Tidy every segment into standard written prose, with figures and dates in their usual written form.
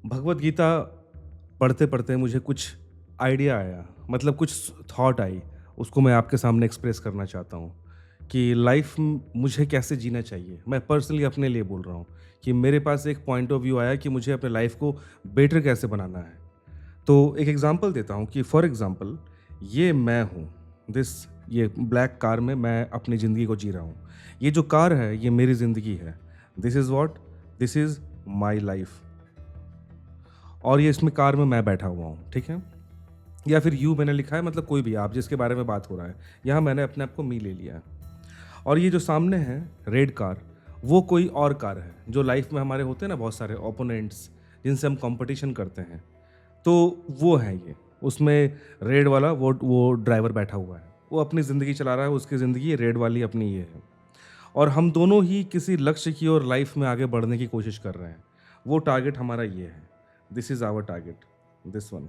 भगवत गीता पढ़ते-पढ़ते मुझे कुछ आइडिया आया, मतलब कुछ थॉट आई, उसको मैं आपके सामने एक्सप्रेस करना चाहता हूँ कि लाइफ़ मुझे कैसे जीना चाहिए। मैं पर्सनली अपने लिए बोल रहा हूँ कि मेरे पास एक पॉइंट ऑफ व्यू आया कि मुझे अपने लाइफ़ को बेटर कैसे बनाना है। तो एक एग्ज़ाम्पल देता हूँ कि फॉर एग्ज़ाम्पल ये मैं हूँ, ये ब्लैक कार में मैं अपनी ज़िंदगी को जी रहा हूँ। ये जो कार है, ये मेरी ज़िंदगी है। This is what? This is my life. और ये इसमें कार में मैं बैठा हुआ हूँ, ठीक है? या फिर यू मैंने लिखा है, मतलब कोई भी आप जिसके बारे में बात हो रहा है। यहाँ मैंने अपने आप को मी ले लिया है। और ये जो सामने है रेड कार, वो कोई और कार है, जो लाइफ में हमारे होते हैं ना बहुत सारे ओपोनेंट्स जिनसे हम कॉम्पिटिशन करते हैं, तो वो है ये। उसमें रेड वाला वो ड्राइवर बैठा हुआ है। वो अपनी ज़िंदगी चला रहा है, उसकी ज़िंदगी रेड वाली अपनी ये है। और हम दोनों ही किसी लक्ष्य की ओर लाइफ में आगे बढ़ने की कोशिश कर रहे हैं। वो टारगेट हमारा ये है। This is our target, this one.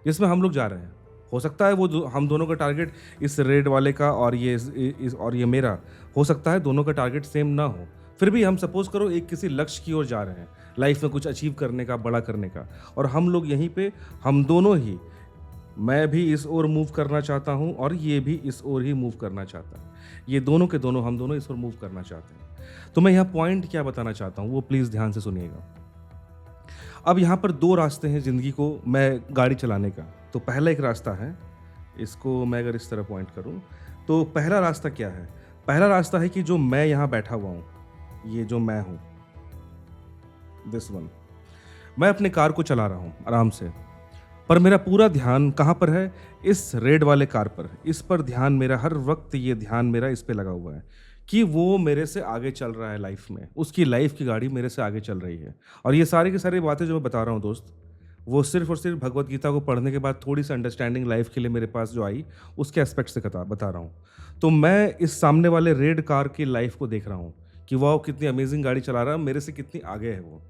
जिसमें हम लोग जा रहे हैं। हो सकता है हम दोनों का टारगेट इस रेड वाले का और ये मेरा, हो सकता है दोनों का टारगेट सेम ना हो। फिर भी हम सपोज़ करो एक किसी लक्ष्य की ओर जा रहे हैं, लाइफ में कुछ अचीव करने का, बड़ा करने का, और हम लोग यहीं पे हम दोनों ही, मैं भी इस ओर मूव करना चाहता हूँ और ये भी इस ओर ही मूव करना चाहता है। ये दोनों के दोनों, हम दोनों इस ओर मूव करना चाहते हैं। तो मैं यहाँ पॉइंट क्या बताना चाहता हूँ, वो प्लीज़ ध्यान से सुनिएगा। अब यहाँ पर 2 रास्ते हैं ज़िंदगी को मैं गाड़ी चलाने का। तो पहला एक रास्ता है, इसको मैं अगर इस तरह पॉइंट करूँ, तो पहला रास्ता क्या है? पहला रास्ता है कि जो मैं यहाँ बैठा हुआ हूँ, ये जो मैं हूँ, दिस वन। मैं अपनी कार को चला रहा हूँ आराम से, पर मेरा पूरा ध्यान कहाँ पर है? इस रेड वाले कार पर। इस पर ध्यान मेरा हर वक़्त, ये ध्यान मेरा इस पे लगा हुआ है कि वो मेरे से आगे चल रहा है लाइफ़ में। उसकी लाइफ़ की गाड़ी मेरे से आगे चल रही है। और ये सारी की सारी बातें जो मैं बता रहा हूँ दोस्त, वो सिर्फ़ और सिर्फ़ भगवत गीता को पढ़ने के बाद थोड़ी-सी अंडरस्टैंडिंग लाइफ़ के लिए मेरे पास जो आई, उसके एस्पेक्ट से बता रहा हूँ। तो मैं इस सामने वाले रेड कार की लाइफ़ को देख रहा हूँ कि वॉव! कितनी अमेज़िंग गाड़ी चला रहा है, मेरे से कितनी आगे है वो।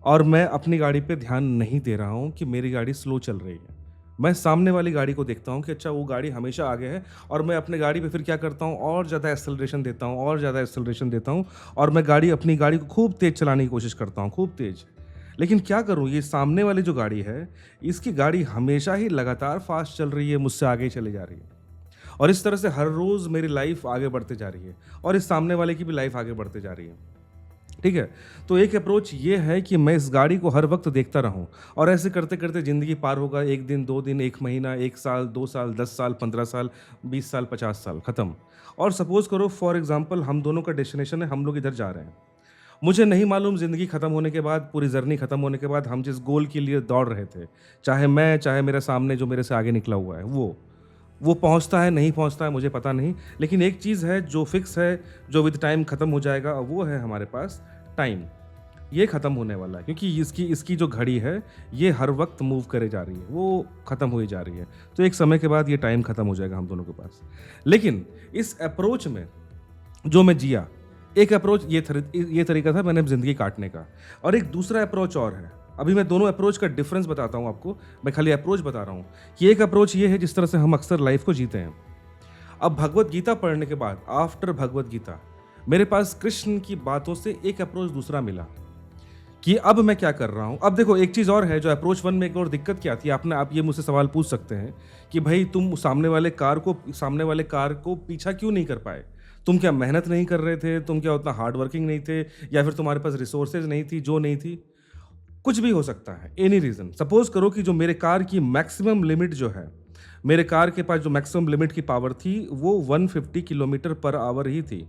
और मैं अपनी गाड़ी पे ध्यान नहीं दे रहा हूँ कि मेरी गाड़ी स्लो चल रही है। मैं सामने वाली गाड़ी को देखता हूँ कि अच्छा वो गाड़ी हमेशा आगे है, और मैं अपनी गाड़ी पे फिर क्या करता हूँ, और ज़्यादा एक्सेलरेशन देता हूँ और ज़्यादा एक्सेलरेशन देता हूँ, और मैं अपनी गाड़ी को खूब तेज़ चलाने की कोशिश करता हूँ, खूब तेज़। लेकिन क्या करूँ, ये सामने वाली जो गाड़ी है, इसकी गाड़ी हमेशा ही लगातार फ़ास्ट चल रही है, मुझसे आगे ही चली जा रही है। और इस तरह से हर रोज़ मेरी लाइफ़ आगे बढ़ते जा रही है, और इस सामने वाले की भी लाइफ़ आगे बढ़ते जा रही है। ठीक है? तो एक अप्रोच ये है कि मैं इस गाड़ी को हर वक़्त देखता रहूँ, और ऐसे करते-करते ज़िंदगी पार होगा। 1 दिन, 2 दिन, 1 महीना, 1 साल, 2 साल, 10 साल, 15 साल, 20 साल, 50 साल, खत्म। और सपोज़ करो फॉर एग्ज़ाम्पल हम दोनों का डेस्टिनेशन है, हम लोग इधर जा रहे हैं। मुझे नहीं मालूम ज़िंदगी खत्म होने के बाद, पूरी जर्नी खत्म होने के बाद हम जिस गोल के लिए दौड़ रहे थे, चाहे मैं, चाहे मेरे सामने जो मेरे से आगे निकला हुआ है, वो पहुँचता है, नहीं पहुँचता है, मुझे पता नहीं। लेकिन एक चीज़ है जो फ़िक्स है, जो विद टाइम खत्म हो जाएगा, वो है हमारे पास टाइम। ये खत्म होने वाला है, क्योंकि इसकी इसकी जो घड़ी है, ये हर वक़्त मूव करे जा रही है, वो खत्म हुई जा रही है। तो एक समय के बाद ये टाइम खत्म हो जाएगा हम दोनों के पास। लेकिन इस अप्रोच में जो मैं जिया, एक अप्रोच ये तरीका था मैंने ज़िंदगी काटने का, और एक दूसरा अप्रोच और है। अभी मैं दोनों अप्रोच का डिफ़रेंस बताता हूँ आपको, मैं खाली अप्रोच बता रहा हूँ कि एक अप्रोच ये है जिस तरह से हम अक्सर लाइफ़ को जीते हैं। अब भगवत गीता पढ़ने के बाद, आफ्टर भगवत गीता, मेरे पास कृष्ण की बातों से एक अप्रोच दूसरा मिला कि अब मैं क्या कर रहा हूँ। अब देखो एक चीज़ और है, जो अप्रोच 1 में एक और दिक्कत क्या थी, आप ये मुझसे सवाल पूछ सकते हैं कि भई तुम सामने वाले कार को पीछा क्यों नहीं कर पाए? तुम क्या मेहनत नहीं कर रहे थे? तुम क्या उतना हार्ड वर्किंग नहीं थे? या फिर तुम्हारे पास रिसोर्सेज़ नहीं थी, जो नहीं थी? कुछ भी हो सकता है, एनी रीज़न। सपोज़ करो कि जो मेरे कार की मैक्सिमम लिमिट जो है, मेरे कार के पास जो मैक्सिमम लिमिट की पावर थी, वो 150 किलोमीटर पर आवर ही थी।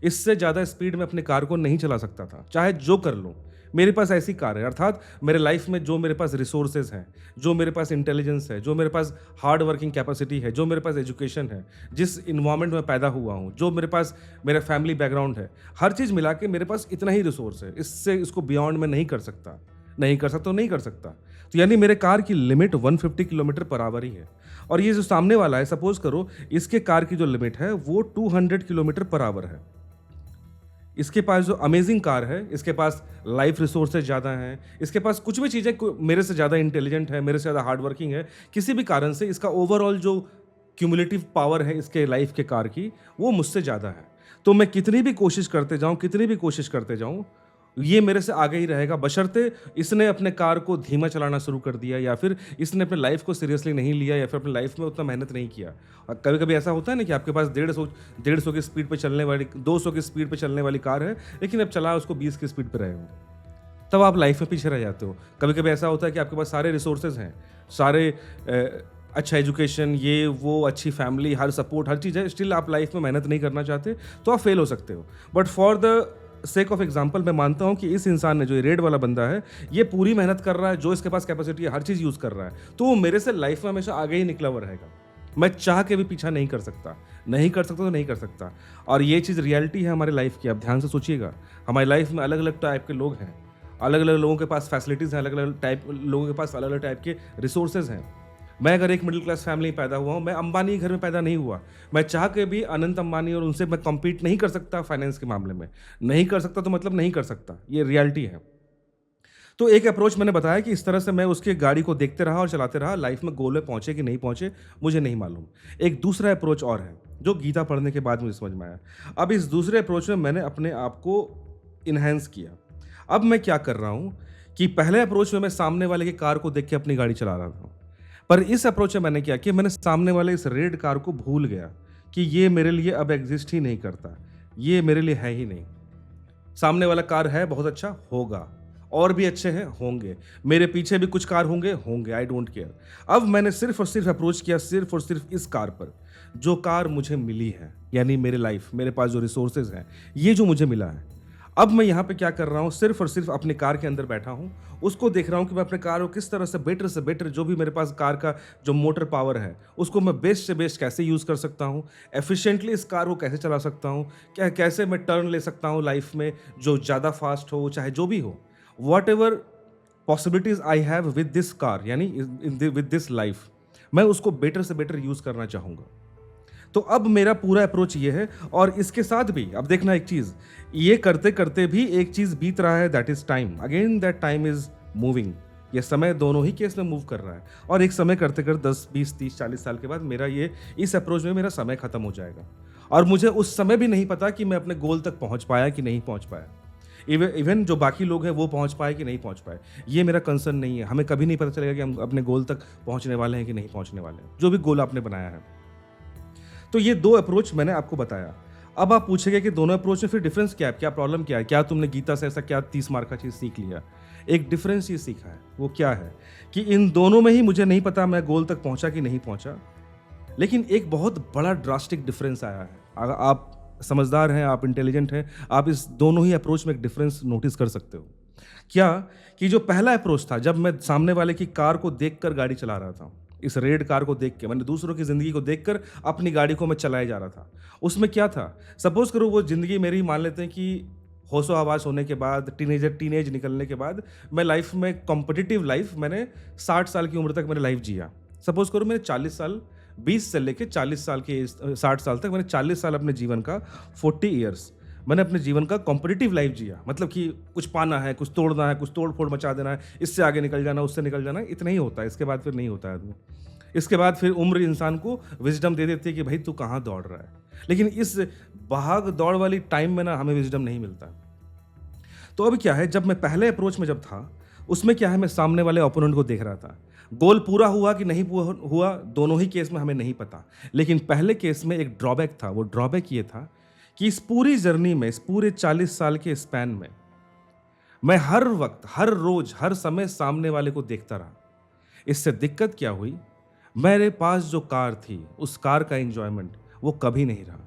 इससे ज़्यादा स्पीड में अपनी कार को नहीं चला सकता था, चाहे जो कर लूँ। मेरे पास ऐसी कार है, अर्थात मेरे लाइफ में जो मेरे पास रिसोर्सेज़ हैं, जो मेरे पास इंटेलिजेंस है, जो मेरे पास हार्ड वर्किंग कैपेसिटी है, जो मेरे पास एजुकेशन है, जिस एनवायरनमेंट में पैदा हुआ हूँ, जो मेरे पास मेरा फैमिली बैकग्राउंड है, हर चीज़ मिला के मेरे पास इतना ही रिसोर्स है। इसको बियॉन्ड मैं नहीं कर सकता। नहीं कर सकता तो नहीं कर सकता। तो यानी मेरे कार की लिमिट 150 किलोमीटर पर आवर ही है। और ये जो सामने वाला है, सपोज़ करो इसके कार की जो लिमिट है वो 200 किलोमीटर पर आवर है। इसके पास जो अमेजिंग कार है, इसके पास लाइफ रिसोर्सेज ज़्यादा हैं, इसके पास कुछ भी चीज़ें मेरे से ज़्यादा इंटेलिजेंट है, मेरे से ज़्यादा हार्ड वर्किंग है। किसी भी कारण से इसका ओवरऑल जो क्यूमुलेटिव पावर है इसके लाइफ के कार की, वो मुझसे ज़्यादा है। तो मैं कितनी भी कोशिश करते जाऊँ, ये मेरे से आगे ही रहेगा बशर्ते इसने अपने कार को धीमा चलाना शुरू कर दिया या फिर इसने अपने लाइफ को सीरियसली नहीं लिया या फिर अपनी लाइफ में उतना मेहनत नहीं किया। कभी-कभी ऐसा होता है ना कि आपके पास 150 की स्पीड पे चलने वाली 200 की स्पीड पे चलने वाली कार है, लेकिन अब चला उसको 20 की स्पीड पे रहे हो। तब आप लाइफ में पीछे रह जाते हो। कभी-कभी ऐसा होता है कि आपके पास सारे रिसोर्सेज़ हैं, सारे अच्छा एजुकेशन, ये वो, अच्छी फैमिली, हर सपोर्ट, हर चीज़ है, स्टिल आप लाइफ में मेहनत नहीं करना चाहते, तो आप फेल हो सकते हो। But for the sake of example मैं मानता हूँ कि इस इंसान ने, जो ये रेड वाला बंदा है, ये पूरी मेहनत कर रहा है, जो इसके पास कैपेसिटी है, हर चीज़ यूज़ कर रहा है, तो वो मेरे से लाइफ में हमेशा आगे ही निकला हुआ रहेगा। मैं चाह के भी पीछा नहीं कर सकता, नहीं कर सकता तो नहीं कर सकता। और ये चीज़ रियलिटी है हमारी लाइफ की। आप ध्यान से सोचिएगा, हमारी लाइफ में अलग अलग टाइप के लोग हैं, अलग अलग लोगों के पास फैसिलिटीज़ हैं, अलग अलग टाइप लोगों के पास अलग अलग टाइप के रिसोर्सेज हैं। मैं अगर एक मिडिल क्लास फैमिली में पैदा हुआ हूँ, मैं अंबानी घर में पैदा नहीं हुआ। मैं चाह के भी अनंत अंबानी और उनसे मैं कम्पीट नहीं कर सकता फाइनेंस के मामले में। नहीं कर सकता तो मतलब नहीं कर सकता, ये रियलिटी है। तो एक अप्रोच मैंने बताया कि इस तरह से मैं उसकी गाड़ी को देखते रहा और चलाते रहा। लाइफ में गोल में पहुंचे कि नहीं पहुंचे, मुझे नहीं मालूम। एक दूसरा अप्रोच और है, जो गीता पढ़ने के बाद मुझे समझ में आया। अब इस दूसरे अप्रोच में मैंने अपने आप को इन्हेंस किया। अब मैं क्या कर रहा हूँ कि पहले अप्रोच में मैं सामने वाले की कार को देख के अपनी गाड़ी चला रहा था। पर इस अप्रोच में मैंने क्या किया, मैंने सामने वाले इस रेड कार को भूल गया कि ये मेरे लिए अब एग्जिस्ट ही नहीं करता, ये मेरे लिए है ही नहीं। सामने वाला कार है, बहुत अच्छा होगा, और भी अच्छे हैं होंगे, मेरे पीछे भी कुछ कार होंगे, आई डोंट केयर। अब मैंने सिर्फ और सिर्फ अप्रोच किया सिर्फ और सिर्फ इस कार पर, जो कार मुझे मिली है, यानी मेरे लाइफ, मेरे पास जो रिसोर्सेज हैं, ये जो मुझे मिला है। अब मैं यहाँ पे क्या कर रहा हूँ, सिर्फ और सिर्फ अपनी कार के अंदर बैठा हूँ, उसको देख रहा हूँ कि मैं अपने कार को किस तरह से बेटर जो भी मेरे पास कार का जो मोटर पावर है, उसको मैं बेस्ट से बेस्ट कैसे यूज़ कर सकता हूँ, एफिशिएंटली इस कार को कैसे चला सकता हूँ, कैसे मैं टर्न ले सकता हूँ लाइफ में, जो ज़्यादा फास्ट हो, चाहे जो भी हो, what ever possibilities I have with this car, यानी विद दिस लाइफ, मैं उसको बेटर से बेटर यूज़ करना चाहूँगा। तो अब मेरा पूरा अप्रोच ये है। और इसके साथ भी अब देखना एक चीज़, ये करते करते भी एक चीज़ बीत रहा है, that is time. Again that time is moving. ये समय दोनों ही केस में मूव कर रहा है, और एक समय करते करते 10 20 30 40 साल के बाद मेरा ये इस अप्रोच में मेरा समय खत्म हो जाएगा, और मुझे उस समय भी नहीं पता कि मैं अपने गोल तक पहुंच पाया कि नहीं पहुंच पाया। इवन जो बाकी लोग हैं वो पहुंच पाए कि नहीं पहुंच पाए, ये मेरा कंसर्न नहीं है। हमें कभी नहीं पता चलेगा कि हम अपने गोल तक पहुंचने वाले हैं कि नहीं पहुंचने वाले हैं, जो भी गोल आपने बनाया है। तो ये 2 अप्रोच मैंने आपको बताया। अब आप पूछेंगे कि दोनों अप्रोच में फिर डिफरेंस क्या है? क्या प्रॉब्लम क्या है? क्या तुमने गीता से ऐसा क्या 30 मार्क का चीज़ सीख लिया? एक डिफरेंस ये सीखा है, वो क्या है कि इन दोनों में ही मुझे नहीं पता मैं गोल तक पहुंचा कि नहीं पहुंचा, लेकिन एक बहुत बड़ा ड्रास्टिक डिफरेंस आया है। अगर आप समझदार हैं, आप इंटेलिजेंट हैं, आप इस दोनों ही अप्रोच में एक डिफरेंस नोटिस कर सकते हो। क्या कि जो पहला अप्रोच था, जब मैं सामने वाले की कार को देखकर गाड़ी चला रहा था, इस रेड कार को देख के, मैंने दूसरों की ज़िंदगी को देखकर अपनी गाड़ी को मैं चलाए जा रहा था। उसमें क्या था, सपोज़ करो वो ज़िंदगी मेरी, मान लेते हैं कि होशो-हवास होने के बाद, टीनेज निकलने के बाद, मैं लाइफ़ में कॉम्पिटिटिव लाइफ़ मैंने 60 साल की उम्र तक मैंने लाइफ़ जिया। सपोज़ करो मैंने 40 साल, 20 से लेके 40 साल के 60 साल तक मैंने 40 साल अपने जीवन का, 40 इयर्स मैंने अपने जीवन का कॉम्पिटिटिव लाइफ जिया। मतलब कि कुछ पाना है, कुछ तोड़ना है, कुछ तोड़-फोड़ मचा देना है, इससे आगे निकल जाना, उससे निकल जाना, इतना ही होता है। इसके बाद फिर नहीं होता है आदमी। इसके बाद फिर उम्र इंसान को विज़डम दे देती है कि भाई तू कहाँ दौड़ रहा है। लेकिन इस भाग-दौड़ वाली टाइम में ना हमें विज़डम नहीं मिलता। तो अभी क्या है, जब मैं पहले अप्रोच में जब था, उसमें क्या है, मैं सामने वाले ओपोनेंट को देख रहा था। गोल पूरा हुआ कि नहीं हुआ, दोनों ही केस में हमें नहीं पता। लेकिन पहले केस में एक ड्रॉबैक था, वो ड्रॉबैक ये था कि इस पूरी जर्नी में, इस पूरे 40 साल के स्पैन में, मैं हर वक्त, हर रोज, हर समय सामने वाले को देखता रहा। इससे दिक्कत क्या हुई, मेरे पास जो कार थी, उस कार का एंजॉयमेंट वो कभी नहीं रहा।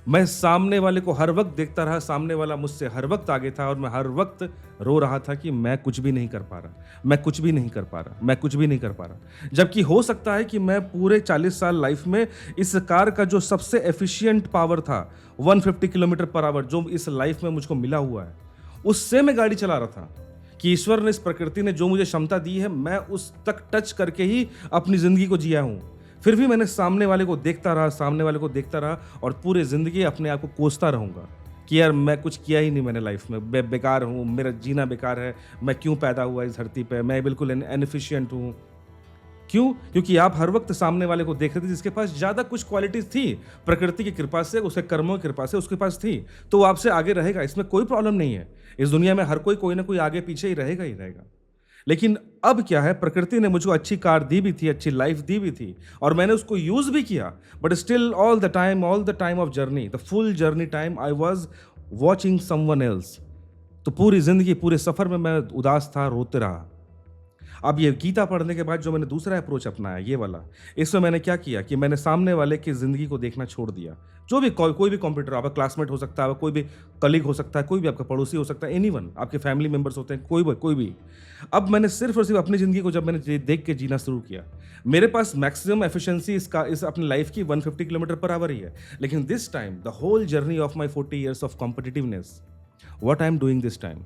मैं सामने वाले को हर वक्त देखता रहा, सामने वाला मुझसे हर वक्त आगे था, और मैं हर वक्त रो रहा था कि मैं कुछ भी नहीं कर पा रहा, मैं कुछ भी नहीं कर पा रहा, मैं कुछ भी नहीं कर पा रहा। जबकि हो सकता है कि मैं पूरे 40 साल लाइफ में इस कार का जो सबसे एफिशिएंट पावर था, 150 किलोमीटर पर आवर, जो इस लाइफ में मुझको मिला हुआ है, उससे मैं गाड़ी चला रहा था। कि ईश्वर ने, इस प्रकृति ने जो मुझे क्षमता दी है, मैं उस तक टच करके ही अपनी ज़िंदगी को जिया हूँ। फिर भी मैंने सामने वाले को देखता रहा, सामने वाले को देखता रहा, और पूरी ज़िंदगी अपने आप को कोसता रहूँगा कि यार मैं कुछ किया ही नहीं मैंने लाइफ में, बेकार हूँ, मेरा जीना बेकार है, मैं क्यों पैदा हुआ इस धरती पे, मैं बिल्कुल इनएफिशिएंट हूँ। क्यों? क्योंकि आप हर वक़्त सामने वाले को देख रहे थे जिसके पास ज़्यादा कुछ क्वालिटीज़ थी, प्रकृति की कृपा से, उसके कर्मों की कृपा से उसके पास थी, तो वो आपसे आगे रहेगा, इसमें कोई प्रॉब्लम नहीं है। इस दुनिया में हर कोई ना कोई आगे-पीछे ही रहेगा। लेकिन अब क्या है, प्रकृति ने मुझको अच्छी कार दी भी थी, अच्छी लाइफ़ दी भी थी और मैंने उसको यूज़ भी किया, but still all the time of journey, the full journey time I was watching someone else. तो पूरी ज़िंदगी, पूरे सफ़र में मैं उदास था, रोते रहा। अब ये गीता पढ़ने के बाद जो मैंने दूसरा अप्रोच अपनाया, ये वाला, इसमें मैंने क्या किया कि मैंने सामने वाले की ज़िंदगी को देखना छोड़ दिया। जो भी कोई भी कॉम्पिटिटर, आपका क्लासमेट हो सकता है, कोई भी कलीग हो सकता है, कोई भी आपका पड़ोसी हो सकता है, एनीवन, आपके फैमिली मेंबर्स होते हैं, कोई भी। अब मैंने सिर्फ़ और सिर्फ़ अपनी ज़िंदगी को जब मैंने देख के जीना शुरू किया, मेरे पास मैक्सिमम एफिशिएंसी इस अपनी लाइफ़ की 150 किलोमीटर पर आवर ही है। लेकिन this time the whole journey of my 40 years of competitiveness, what I am doing this time,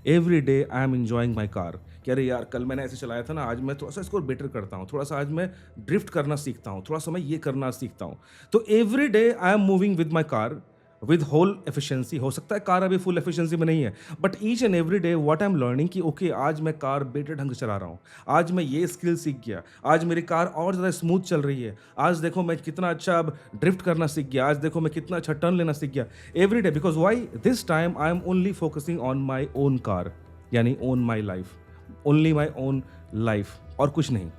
every day I am enjoying my car कि अरे यार, कल मैंने ऐसे चलाया था ना, आज मैं थोड़ा सा इसको बेटर करता हूँ, थोड़ा सा आज मैं ड्रिफ्ट करना सीखता हूँ, थोड़ा सा मैं ये करना सीखता हूँ। तो every day I am moving with my car with whole efficiency. हो सकता है कार अभी फुल एफिशिएंसी में नहीं है, but each and every day what I am learning कि ओके, आज मैं कार बेटर ढंग से चला रहा हूँ, आज मैं ये स्किल सीख गया, आज मेरी कार और ज़्यादा स्मूथ चल रही है, आज देखो मैं कितना अच्छा अब ड्रिफ्ट करना सीख गया, आज देखो मैं कितना अच्छा टर्न लेना सीख गया। Every day, because why, this time I am only focusing on my own car, यानी own my life, only my own life, और कुछ नहीं।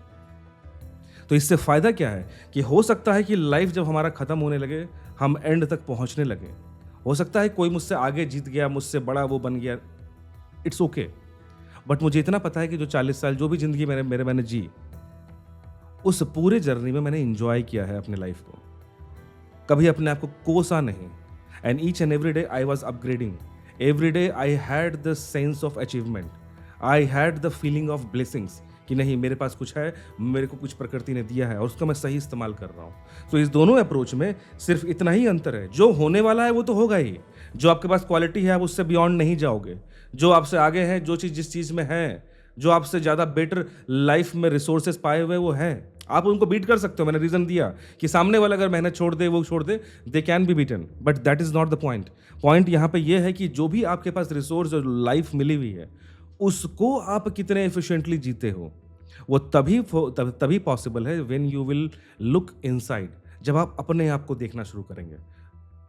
तो इससे फ़ायदा क्या है कि हो सकता है कि लाइफ जब हमारा ख़त्म होने लगे, हम एंड तक पहुंचने लगे। हो सकता है कोई मुझसे आगे जीत गया, मुझसे बड़ा वो बन गया, इट्स ओके। बट मुझे इतना पता है कि जो 40 साल जो भी ज़िंदगी मैंने जी, उस पूरे जर्नी में मैंने एंजॉय किया है अपने लाइफ को, कभी अपने आप को कोसा नहीं। And each and every day I was upgrading, every day I had the sense of achievement, I had the feeling of blessings कि नहीं, मेरे पास कुछ है, मेरे को कुछ प्रकृति ने दिया है और उसका मैं सही इस्तेमाल कर रहा हूँ। तो इस दोनों अप्रोच में सिर्फ इतना ही अंतर है, जो होने वाला है वो तो होगा ही, जो आपके पास क्वालिटी है आप उससे बियॉन्ड नहीं जाओगे, जो आपसे आगे है, जो चीज़ जिस चीज़ में है, जो आपसे ज़्यादा बेटर लाइफ में रिसोर्सेज पाए हुए वो है, आप उनको बीट कर सकते हो। मैंने रीज़न दिया कि सामने वाला अगर मेहनत छोड़ दे, वो छोड़ दे, they can be beaten, but that is not the point. Point यहाँ पे ये है कि जो भी आपके पास रिसोर्स और लाइफ मिली हुई है, उसको आप कितने एफिशिएंटली जीते हो, वो तभी पॉसिबल है when you will look inside, जब आप अपने आप को देखना शुरू करेंगे,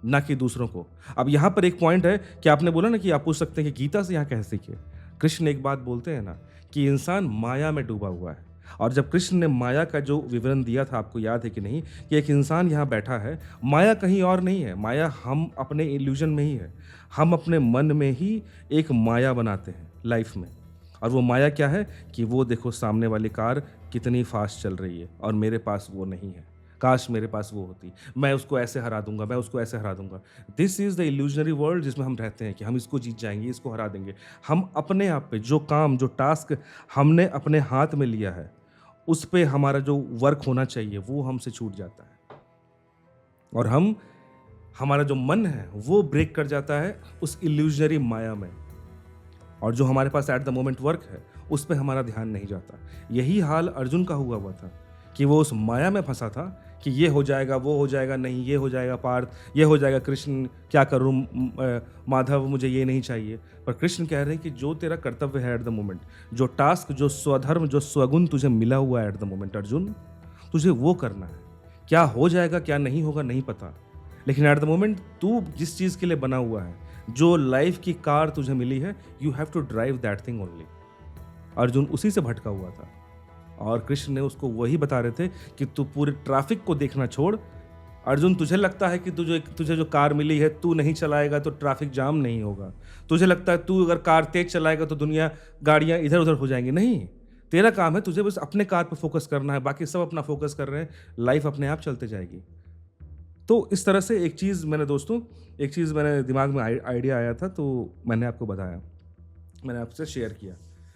ना कि दूसरों को। अब यहाँ पर एक पॉइंट है कि आपने बोला ना कि आप पूछ सकते हैं कि गीता से यहाँ कैसे सीखे। कृष्ण एक बात बोलते हैं ना कि इंसान माया में डूबा हुआ है, और जब कृष्ण ने माया का जो विवरण दिया था, आपको याद है कि नहीं, कि एक इंसान यहाँ बैठा है, माया कहीं और नहीं है, माया हम अपने इल्यूजन में ही है, हम अपने मन में ही एक माया बनाते हैं लाइफ में। और वो माया क्या है कि वो देखो सामने वाली कार कितनी फास्ट चल रही है और मेरे पास वो नहीं है, काश मेरे पास वो होती, मैं उसको ऐसे हरा दूंगा, मैं उसको ऐसे हरा दूंगा। This is the illusionary world जिसमें हम रहते हैं कि हम इसको जीत जाएंगे, इसको हरा देंगे। हम अपने आप पे जो काम, जो टास्क हमने अपने हाथ में लिया है, उस पे हमारा जो वर्क होना चाहिए वो हमसे छूट जाता है, और हमारा जो मन है वो ब्रेक कर जाता है उस इल्यूजनरी माया में, और जो हमारे पास एट द मोमेंट वर्क है उस पे हमारा ध्यान नहीं जाता। यही हाल अर्जुन का हुआ था कि वो उस माया में फंसा था कि ये हो जाएगा, वो हो जाएगा, नहीं ये हो जाएगा पार्थ, ये हो जाएगा कृष्ण, क्या करूँ माधव, मुझे ये नहीं चाहिए। पर कृष्ण कह रहे हैं कि जो तेरा कर्तव्य है एट द मोमेंट, जो टास्क, जो स्वधर्म, जो स्वगुण तुझे मिला हुआ है एट द मोमेंट अर्जुन, तुझे वो करना है। क्या हो जाएगा क्या नहीं होगा नहीं पता, लेकिन एट द मोमेंट तू जिस चीज़ के लिए बना हुआ है, जो लाइफ की कार तुझे मिली है, you have to drive that thing only. Arjun उसी से भटका हुआ था, और कृष्ण ने उसको वही बता रहे थे कि तू पूरे ट्रैफिक को देखना छोड़। अर्जुन, तुझे लगता है कि तुझे जो कार मिली है तू नहीं चलाएगा तो ट्रैफिक जाम नहीं होगा, तुझे लगता है तू अगर कार तेज चलाएगा तो दुनिया, गाड़ियां इधर उधर हो जाएंगी, नहीं। तेरा काम है, तुझे बस अपने कार पे फोकस करना है, बाकी सब अपना फोकस कर रहे हैं, लाइफ अपने आप चलते जाएगी। तो इस तरह से एक चीज़ मैंने दिमाग में आइडिया आया था, तो मैंने आपको बताया, मैंने आपसे शेयर किया।